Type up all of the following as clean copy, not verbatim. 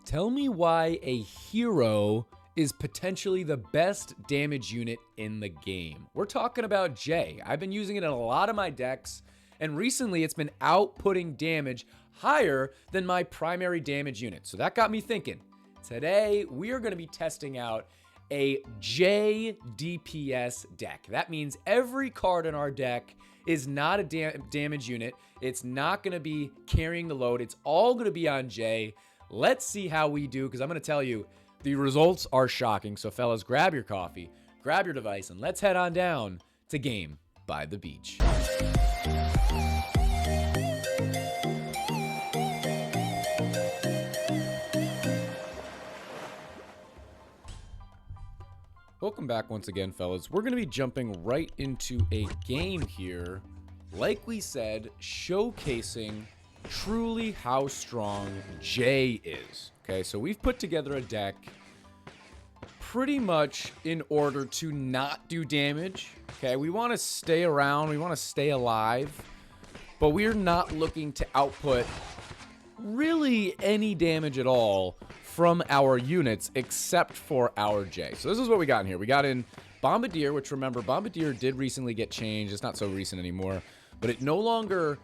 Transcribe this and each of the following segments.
Tell me why a hero is potentially the best damage unit in the game. We're talking about Jay. I've been using it in a lot of my decks, and recently it's been outputting damage higher than my primary damage unit. So that got me thinking. Today, we are going to be testing out a Jay DPS deck. That means every card in our deck is not a damage unit. It's not going to be carrying the load. It's all going to be on Jay. Let's see how we do, because I'm going to tell you, the results are shocking. So fellas, grab your coffee, grab your device, and let's head on down to Game by the Beach. Welcome back once again, fellas. We're going to be jumping right into a game here, like we said, showcasing truly how strong Jay is. Okay, so we've put together a deck pretty much in order to not do damage. Okay, we want to stay around, we want to stay alive, but we're not looking to output really any damage at all from our units except for our Jay. So this is what we got in here. We got in Bombardier, which, remember, Bombardier did recently get changed. It's not so recent anymore, but it no longer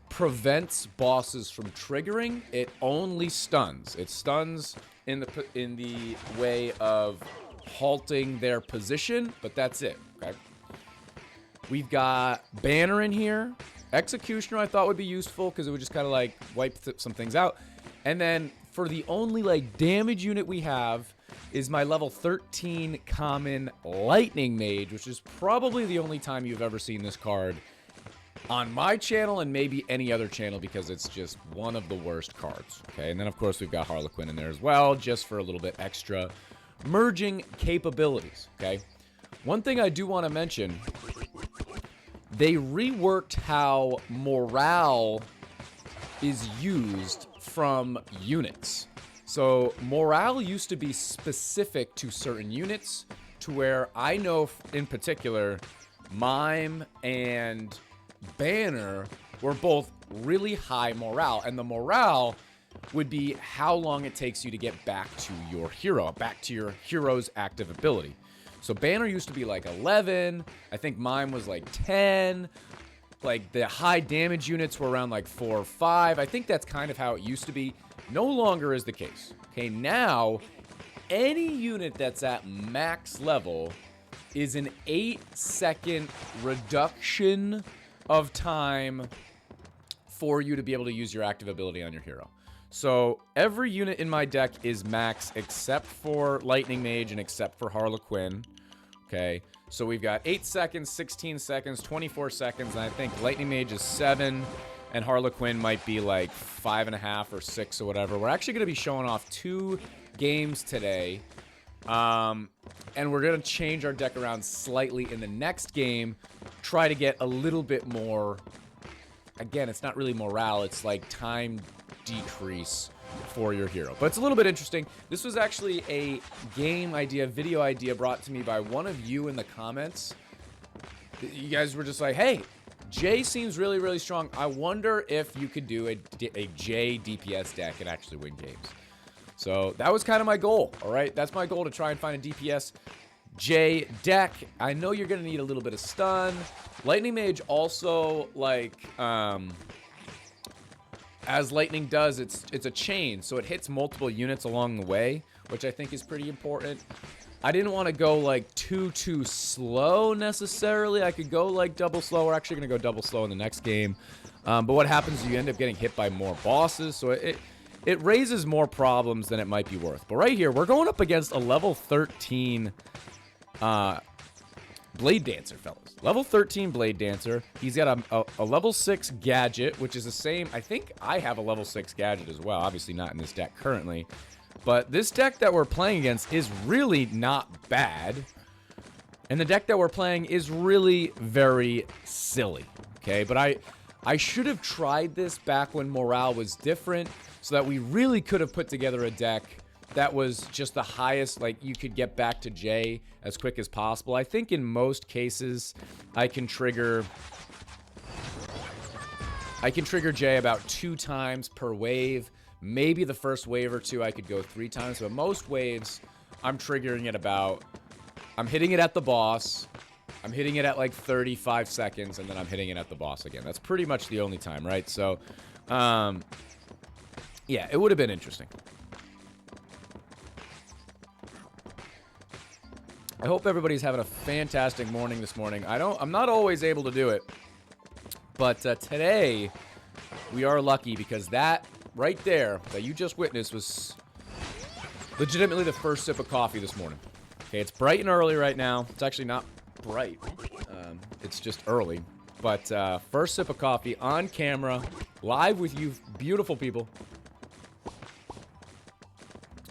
prevents bosses from triggering. It only stuns. It stuns in the way of halting their position, but that's it. Okay, we've got Banner in here. Executioner I thought would be useful because it would just kind of like wipe some things out. And then for the only like damage unit we have is my level 13 common Lightning Mage, which is probably the only time you've ever seen this card on my channel and maybe any other channel, because it's just one of the worst cards. Okay, and then of course we've got Harlequin in there as well, just for a little bit extra merging capabilities. Okay, one thing I do want to mention, they reworked how morale is used from units. So morale used to be specific to certain units, to where I know in particular Mime and Banner were both really high morale, and the morale would be how long it takes you to get back to your hero, back to your hero's active ability. So Banner used to be like 11, I think Mime was like 10, like the high damage units were around like 4 or 5. I think that's kind of how it used to be. No longer is the case. Okay, now any unit that's at max level is an 8-second reduction of time for you to be able to use your active ability on your hero. So every unit in my deck is max except for Lightning Mage and except for Harlequin. Okay, so we've got 8 seconds, 16 seconds, 24 seconds, and I think Lightning Mage is 7, and Harlequin might be like 5.5 or 6 or whatever. We're actually going to be showing off 2 games today, and we're going to change our deck around slightly in the next game, try to get a little bit more, again, it's not really morale, it's like time decrease for your hero. But it's a little bit interesting. This was actually a game idea, video idea brought to me by one of you in the comments. You guys were just like, hey, Jay seems really, really strong. I wonder if you could do a Jay DPS deck and actually win games. So that was kind of my goal, all right? That's my goal, to try and find a DPS Jay deck. I know you're going to need a little bit of stun. Lightning Mage also, like, as Lightning does, it's a chain, so it hits multiple units along the way, which I think is pretty important. I didn't want to go like too slow necessarily. I could go like double slow. We're actually going to go double slow in the next game. But what happens is you end up getting hit by more bosses, so it raises more problems than it might be worth. But right here, we're going up against a level 13 Blade Dancer, fellas. Level 13 Blade Dancer. He's got a level 6 gadget, which is the same. I think I have a level 6 gadget as well. Obviously not in this deck currently. But this deck that we're playing against is really not bad. And the deck that we're playing is really very silly. Okay, but I should have tried this back when morale was different, so that we really could have put together a deck that was just the highest, like you could get back to Jay as quick as possible. I think in most cases I can trigger Jay about 2 times per wave, Maybe the first wave or two I could go 3 times, but most waves I'm triggering it about, I'm hitting it at the boss, I'm hitting it at like 35 seconds, and then I'm hitting it at the boss again. That's pretty much the only time, right? So, yeah, it would have been interesting. I hope everybody's having a fantastic morning this morning. I'm not always able to do it, but today we are lucky because that right there that you just witnessed was legitimately the first sip of coffee this morning. Okay, it's bright and early right now. It's actually not bright. It's just early. But first sip of coffee on camera, live with you beautiful people.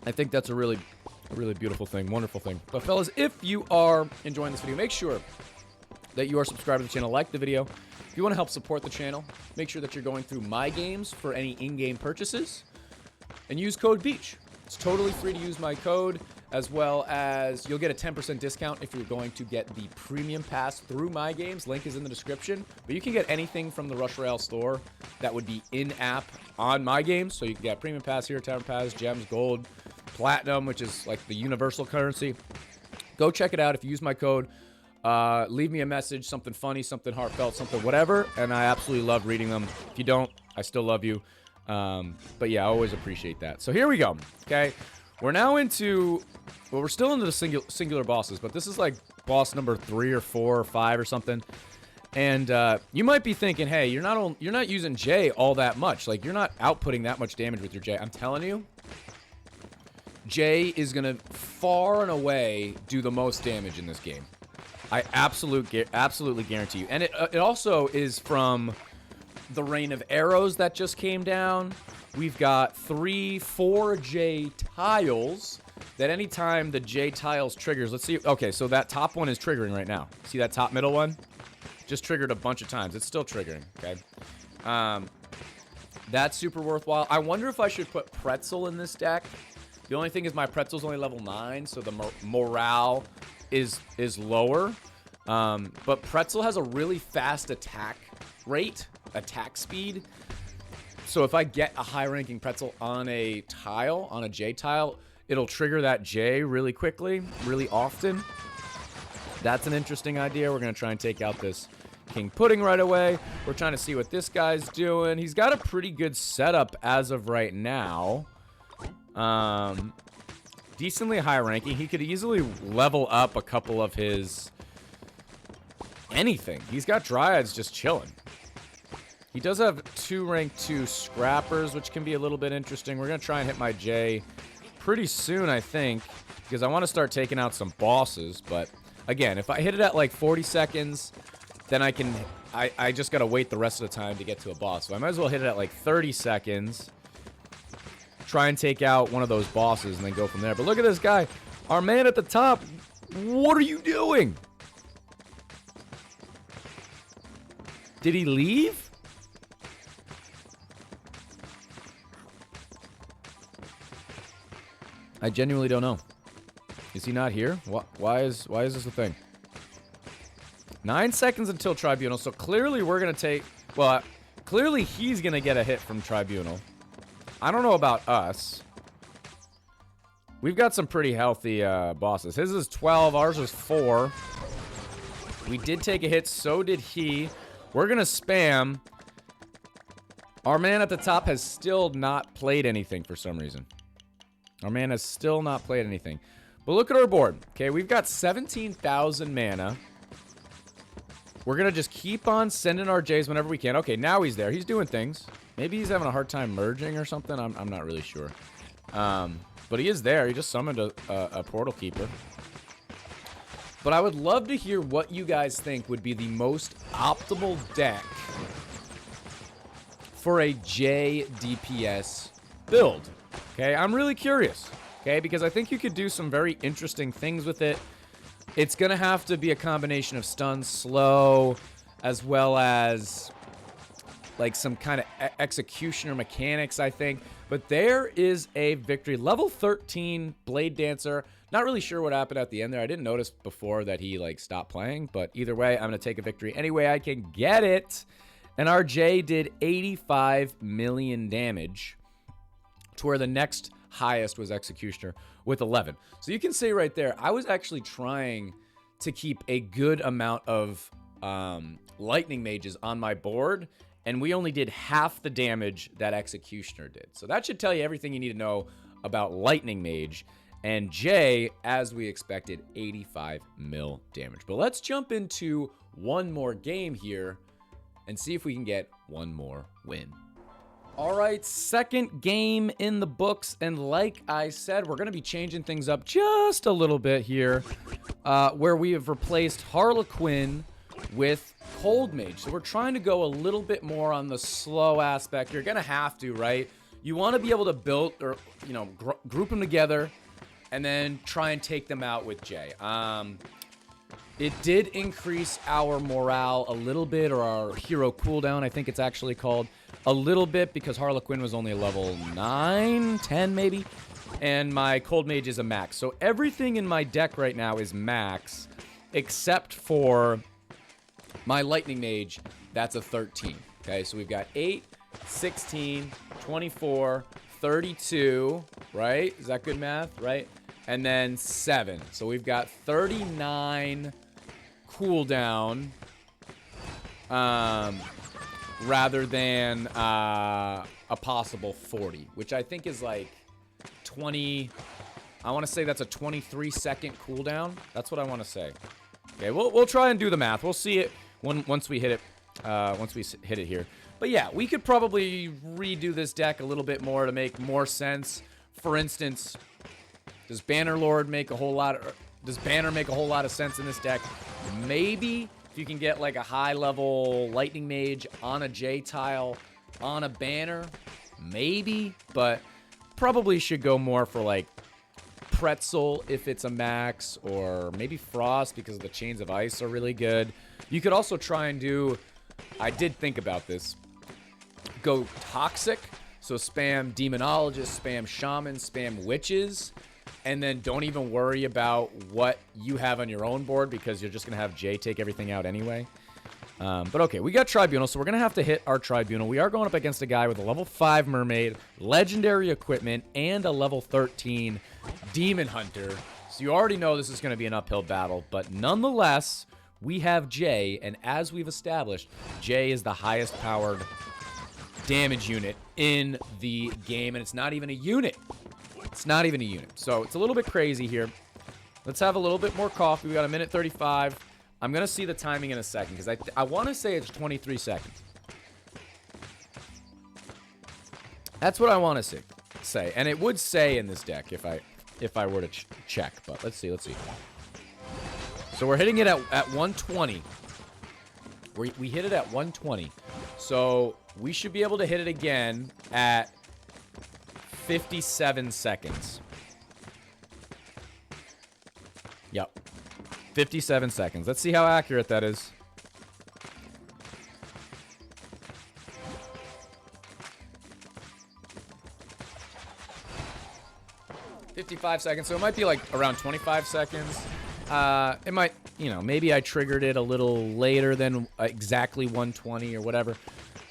I think that's a really beautiful thing, wonderful thing. But fellas, if you are enjoying this video, make sure that you are subscribed to the channel, like the video. If you want to help support the channel, make sure that you're going through My Games for any in-game purchases, and use code BEACH. It's totally free to use my code, as well as you'll get a 10% discount if you're going to get the premium pass through My Games. Link is in the description. But you can get anything from the Rush Royale store that would be in-app on My Games. So you can get premium pass, hero tower pass, gems, gold, platinum, which is like the universal currency. Go check it out if you use my code. Leave me a message, something funny, something heartfelt, something whatever, and I absolutely love reading them. If you don't, I still love you. But yeah, I always appreciate that. So here we go. Okay, we're now into, well, we're still into the singular bosses, but this is like boss number 3 or 4 or 5 or something. And you might be thinking, hey, you're not using Jay all that much. Like, you're not outputting that much damage with your Jay. I'm telling you, Jay is gonna far and away do the most damage in this game. I absolutely guarantee you. And it also is from the rain of arrows that just came down. We've got 3, 4 J tiles that anytime the J tiles triggers, let's see. Okay, so that top one is triggering right now. See that top middle one? Just triggered a bunch of times. It's still triggering, okay? That's super worthwhile. I wonder if I should put Pretzel in this deck. The only thing is my Pretzel's only level 9, so the morale is lower. But Pretzel has a really fast attack rate, attack speed. So if I get a high-ranking Pretzel on a tile, on a J tile, it'll trigger that J really quickly, really often. That's an interesting idea. We're going to try and take out this King Pudding right away. We're trying to see what this guy's doing. He's got a pretty good setup as of right now. Decently high ranking. He could easily level up a couple of his anything. He's got Dryads just chilling. He does have 2 rank 2 Scrappers, which can be a little bit interesting. We're going to try and hit my J pretty soon, I think, because I want to start taking out some bosses. But again, if I hit it at like 40 seconds, then I just got to wait the rest of the time to get to a boss. So I might as well hit it at like 30 seconds. Try and take out one of those bosses and then go from there. But look at this guy. Our man at the top. What are you doing? Did he leave? I genuinely don't know. Is he not here? Why is this a thing? 9 seconds until Tribunal. So clearly we're going to take... Well, clearly he's going to get a hit from Tribunal. I don't know about us. We've got some pretty healthy bosses. His is 12. Ours is 4. We did take a hit. So did he. We're going to spam. Our man at the top has still not played anything for some reason. Our man has still not played anything. But look at our board. Okay, we've got 17,000 mana. We're going to just keep on sending our Js whenever we can. Okay, now he's there. He's doing things. Maybe he's having a hard time merging or something. I'm not really sure. But he is there. He just summoned a Portal Keeper. But I would love to hear what you guys think would be the most optimal deck for a Jay DPS build. Okay, I'm really curious. Okay, because I think you could do some very interesting things with it. It's going to have to be a combination of stun, slow, as well as like some kind of executioner mechanics, I think. But there is a victory. Level 13 Blade Dancer. Not really sure what happened at the end there. I didn't notice before that he like stopped playing. But either way, I'm going to take a victory any way I can get it. And our J did 85 million damage. to where the next highest was Executioner with 11. So you can see right there, I was actually trying to keep a good amount of Lightning Mages on my board, and we only did half the damage that Executioner did. So that should tell you everything you need to know about Lightning Mage. And Jay, as we expected, 85 mil damage. But let's jump into one more game here and see if we can get one more win. All right, second game in the books, and like I said, we're going to be changing things up just a little bit here, where we have replaced Harlequin with Cold Mage. So we're trying to go a little bit more on the slow aspect. You're going to have to, right? You want to be able to build, or, you know, group them together and then try and take them out with Jay. It did increase our morale a little bit, or our hero cooldown, I think it's actually called, a little bit, because Harlequin was only a level 9, 10 maybe, and my Cold Mage is a max. So everything in my deck right now is max, except for my Lightning Mage, that's a 13. Okay, so we've got 8, 16, 24, 32, right? Is that good math, right? And then 7. So we've got 39 cooldown, rather than a possible 40, which I think is like 20. I want to say that's a 23-second cooldown. That's what I want to say. Okay, we'll try and do the math. We'll see it once we hit it. Once we hit it here. But yeah, we could probably redo this deck a little bit more to make more sense. For instance, does Bannerlord make a whole lot of, does Banner make a whole lot of sense in this deck? Maybe if you can get like a high-level Lightning Mage on a J tile on a Banner, maybe, but probably should go more for like Pretzel if it's a max, or maybe Frost because the Chains of Ice are really good. You could also try and do, I did think about this, go Toxic, so spam Demonologist, spam Shaman, spam Witches, and then don't even worry about what you have on your own board, because you're just going to have Jay take everything out anyway. But okay, we got Tribunal, so we're going to have to hit our Tribunal. We are going up against a guy with a level 5 Mermaid, Legendary Equipment, and a level 13 Demon Hunter. So you already know this is going to be an uphill battle, but nonetheless, we have Jay, and as we've established, Jay is the highest powered damage unit in the game, and it's not even a unit. It's not even a unit. So it's a little bit crazy here. Let's have a little bit more coffee. We got a minute 35. I'm going to see the timing in a second, because I want to say it's 23 seconds. That's what I want to say. And it would say in this deck if I were to check. But let's see. So we're hitting it at 120. We hit it at 120. So we should be able to hit it again at 57 seconds. Yep. 57 seconds. Let's see how accurate that is. $55 seconds, so it might be like around 25 seconds. It might, you know, maybe I triggered it a little later than exactly 120 or whatever.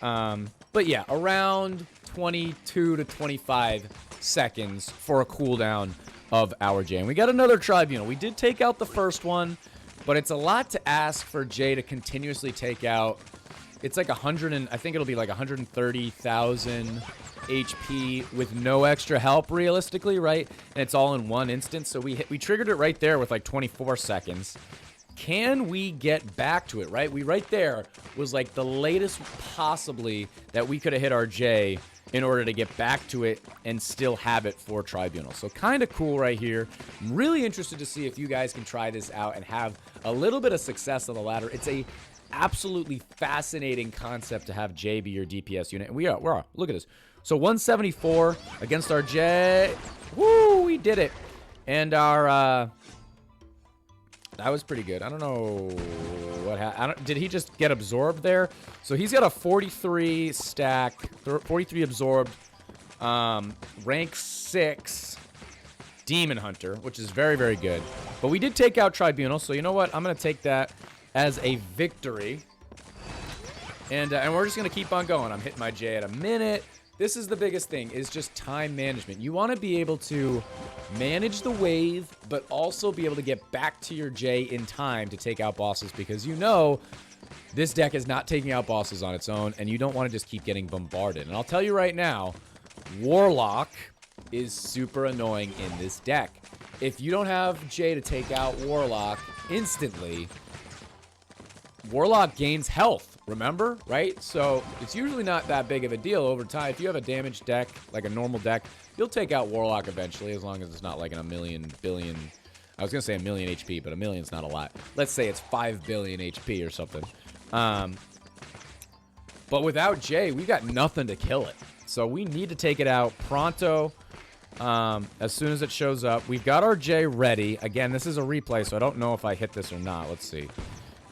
But yeah, around 22 to 25 seconds for a cooldown of our Jay. And we got another Tribunal. We did take out the first one, but it's a lot to ask for Jay to continuously take out. It's like 100 and I think it'll be like 130,000 HP with no extra help realistically, right? And it's all in one instance. So we triggered it right there with like 24 seconds. Can we get back to it, right? Right there was like the latest possibly that we could have hit our J in order to get back to it and still have it for Tribunal. So kind of cool right here. I'm really interested to see if you guys can try this out and have a little bit of success on the ladder. It's a absolutely fascinating concept to have J be your DPS unit. And we are. Look at this. So 174 against our J. Woo, we did it. And our, that was pretty good. I don't know what happened. Did he just get absorbed there? So he's got a 43 stack, 43 absorbed, rank 6 Demon Hunter, which is very, very good. But we did take out Tribunal, so you know what? I'm going to take that as a victory. And we're just going to keep on going. I'm hitting my J at a minute This is the biggest thing, is just time management. You want to be able to manage the wave, but also be able to get back to your J in time to take out bosses, because you know this deck is not taking out bosses on its own, and you don't want to just keep getting bombarded. And I'll tell you right now, Warlock is super annoying in this deck. If you don't have J to take out Warlock instantly, Warlock gains health, remember? Right? So it's usually not that big of a deal over time. If you have a damaged deck, like a normal deck, you'll take out Warlock eventually, as long as it's not like a million billion. I was going to say a million HP, but a million's not a lot. Let's say it's 5 billion HP or something. But without J, we got nothing to kill it. So we need to take it out pronto. As soon as it shows up. We've got our J ready. Again, this is a replay, so I don't know if I hit this or not. Let's see.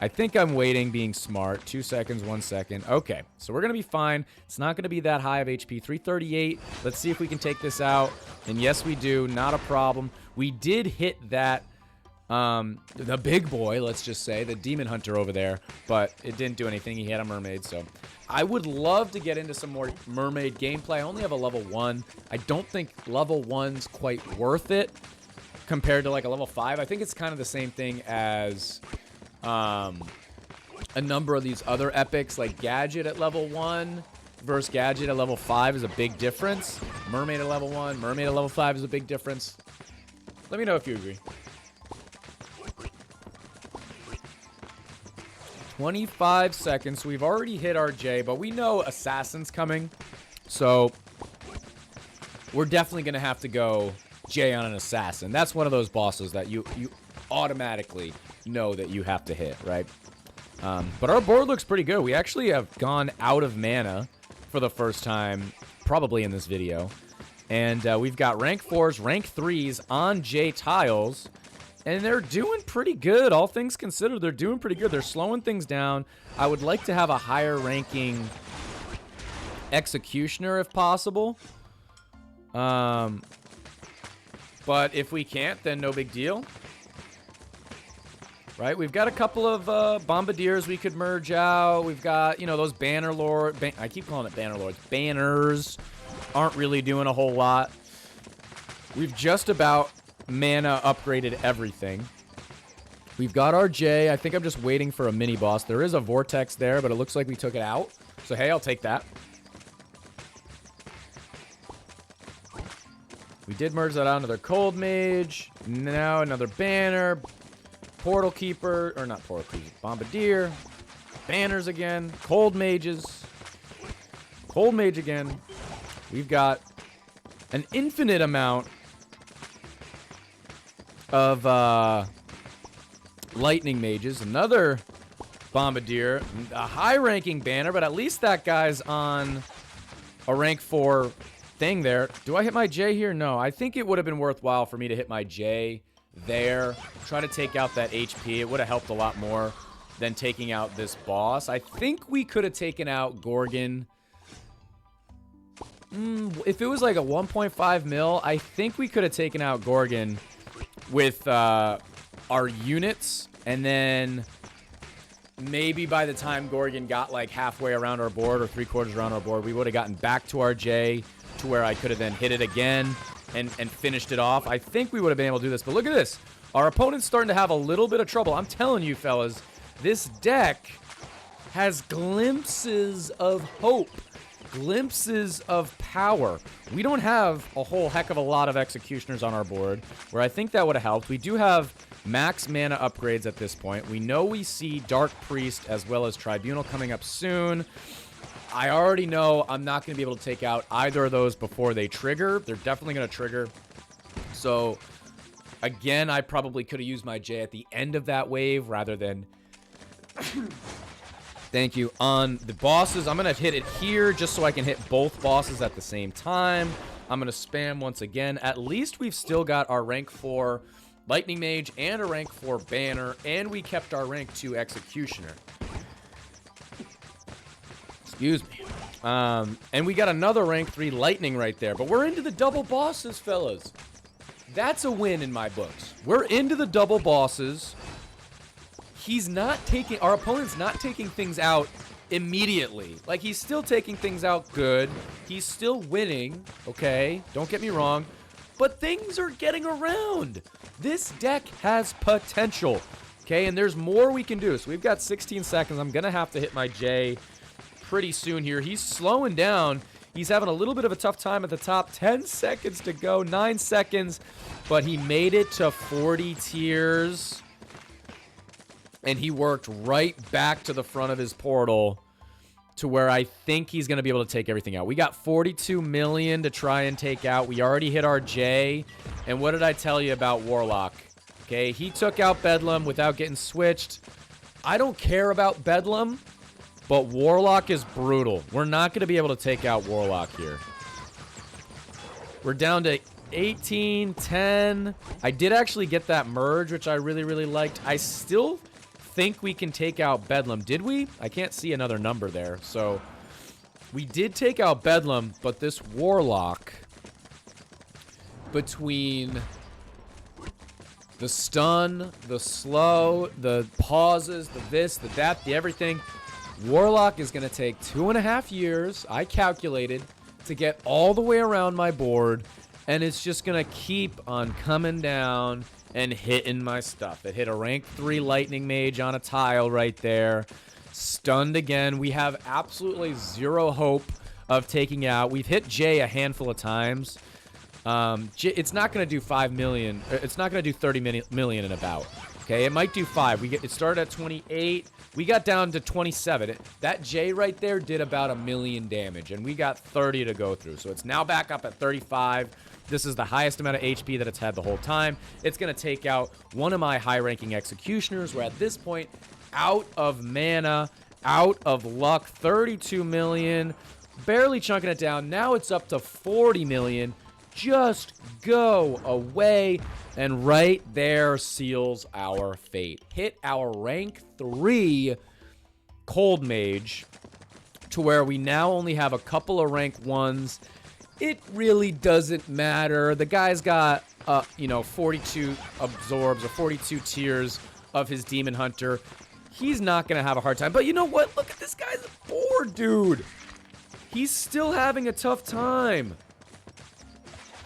I think I'm waiting, being smart. 2 seconds, 1 second. Okay, so we're going to be fine. It's not going to be that high of HP. 338. Let's see if we can take this out. And yes, we do. Not a problem. We did hit that, the big boy, let's just say, the demon hunter over there, but it didn't do anything. He had a mermaid, so I would love to get into some more mermaid gameplay. I only have a level 1. I don't think level 1's quite worth it compared to like a level 5. I think it's kind of the same thing as a number of these other epics, like Gadget at level 1 versus Gadget at level 5 is a big difference. Mermaid at level 1, Mermaid at level 5 is a big difference. Let me know if you agree. 25 seconds. We've already hit our J, but we know Assassin's coming. So we're definitely going to have to go J on an Assassin. That's one of those bosses that you automatically know that you have to hit, right? But our board looks pretty good. We actually have gone out of mana for the first time, probably in this video. And we've got rank 4s, rank 3s on J tiles. And they're doing pretty good. All things considered, they're doing pretty good. They're slowing things down. I would like to have a higher ranking Executioner if possible. But if we can't, then no big deal. Right? We've got a couple of Bombardiers we could merge out. We've got, you know, those Banner Lord. I keep calling it Banner Lords. Banners aren't really doing a whole lot. We've just about mana upgraded everything. We've got our J. I think I'm just waiting for a mini boss. There is a vortex there, but it looks like we took it out. So hey, I'll take that. We did merge that out. Another Cold Mage. Now another Banner. Portal Keeper. Or not Portal Keeper. Bombardier. Banners again. Cold Mages. Cold Mage again. We've got an infinite amount of Lightning Mages. Another Bombardier. A high-ranking Banner, but at least that guy's on a rank 4 thing there. Do I hit my J here? No. I think it would have been worthwhile for me to hit my J there. Try to take out that HP. It would have helped a lot more than taking out this boss. I think we could have taken out Gorgon. If it was like a 1.5 mil, I think we could have taken out Gorgon with our units, and then maybe by the time Gorgon got like halfway around our board or 3/4 around our board, we would have gotten back to our J to where I could have then hit it again and finished it off. I think we would have been able to do this, but look at this. Our opponent's starting to have a little bit of trouble. I'm telling you, fellas, this deck has glimpses of hope. Glimpses of power. We don't have a whole heck of a lot of Executioners on our board, where I think that would have helped. We do have max mana upgrades at this point. We know we see Dark Priest as well as Tribunal coming up soon. I already know I'm not going to be able to take out either of those before they trigger. They're definitely going to trigger. So, again, I probably could have used my J at the end of that wave rather than... Thank you. On the bosses, I'm going to hit it here just so I can hit both bosses at the same time. I'm going to spam once again. At least we've still got our rank 4 Lightning Mage and a rank 4 Banner, and we kept our rank 2 Executioner. Excuse me. And we got another rank 3 Lightning right there. But we're into the double bosses, fellas. That's a win in my books. We're into the double bosses. He's not taking, our opponent's not taking things out immediately. Like, he's still taking things out good. He's still winning, okay? Don't get me wrong. But things are getting around. This deck has potential, okay? And there's more we can do. So we've got 16 seconds. I'm going to have to hit my J pretty soon here. He's slowing down. He's having a little bit of a tough time at the top. 10 seconds to go. 9 seconds. But he made it to 40 tiers. And he worked right back to the front of his portal to where I think he's going to be able to take everything out. We got 42 million to try and take out. We already hit our J. And what did I tell you about Warlock? Okay, he took out Bedlam without getting switched. I don't care about Bedlam, but Warlock is brutal. We're not going to be able to take out Warlock here. We're down to 18, 10. I did actually get that merge, which I really, really liked. I still think we can take out Bedlam. Did we? I can't see another number there. So we did take out Bedlam, but this Warlock, between the stun, the slow, the pauses, the this, the that, the everything, Warlock is going to take 2.5 years, I calculated, to get all the way around my board, and it's just going to keep on coming down and hitting my stuff. It hit a rank 3 Lightning Mage on a tile right there. Stunned again. We have absolutely zero hope of taking out. We've hit J a handful of times. It's not going to do 5 million. It's not going to do 30 million in about. Okay, it might do 5. It started at 28. We got down to 27. That J right there did about 1 million damage, and we got 30 to go through. So it's now back up at 35. This is the highest amount of HP that it's had the whole time. It's going to take out one of my high-ranking executioners. We're at this point out of mana, out of luck. 32 million. Barely chunking it down. Now it's up to 40 million. Just go away. And right there seals our fate. Hit our rank 3 Cold Mage to where we now only have a couple of rank 1s. It really doesn't matter. The guy's got, 42 absorbs or 42 tiers of his Demon Hunter. He's not going to have a hard time. But you know what? Look at this guy's board, dude. He's still having a tough time.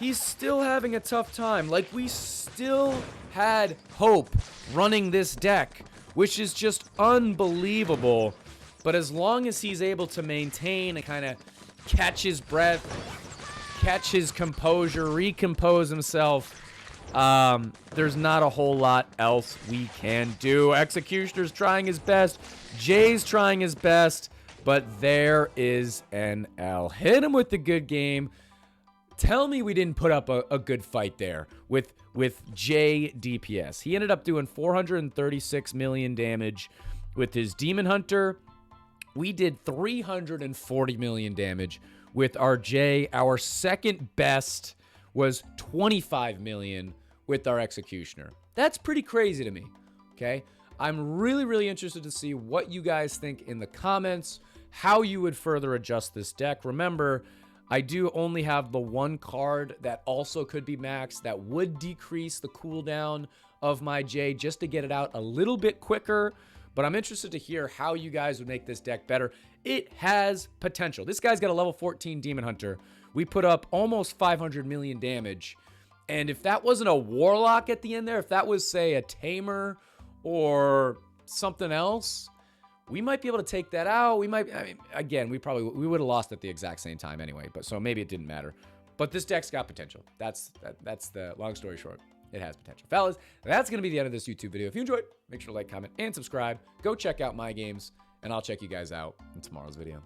He's still having a tough time. Like, we still had hope running this deck, which is just unbelievable. But as long as he's able to maintain and kind of catch his breath, catch his composure, recompose himself, there's not a whole lot else we can do. Executioner's trying his best. Jay's trying his best. But there is an L. Hit him with the good game. Tell me we didn't put up a good fight there with Jay DPS. He ended up doing 436 million damage with his Demon Hunter. We did 340 million damage with our Jay. Our second best was 25 million with our Executioner. That's pretty crazy to me, okay? I'm really, really interested to see what you guys think in the comments, how you would further adjust this deck. Remember, I do only have the one card that also could be maxed that would decrease the cooldown of my J just to get it out a little bit quicker. But I'm interested to hear how you guys would make this deck better. It has potential. This guy's got a level 14 Demon Hunter. We put up almost 500 million damage. And if that wasn't a Warlock at the end there, if that was, say, a Tamer or something else, we might be able to take that out. We might, I mean, again, we would have lost at the exact same time anyway, but so maybe it didn't matter. But this deck's got potential. That's the long story short. It has potential. Fellas, that's going to be the end of this YouTube video. If you enjoyed, make sure to like, comment, and subscribe. Go check out my games, and I'll check you guys out in tomorrow's video.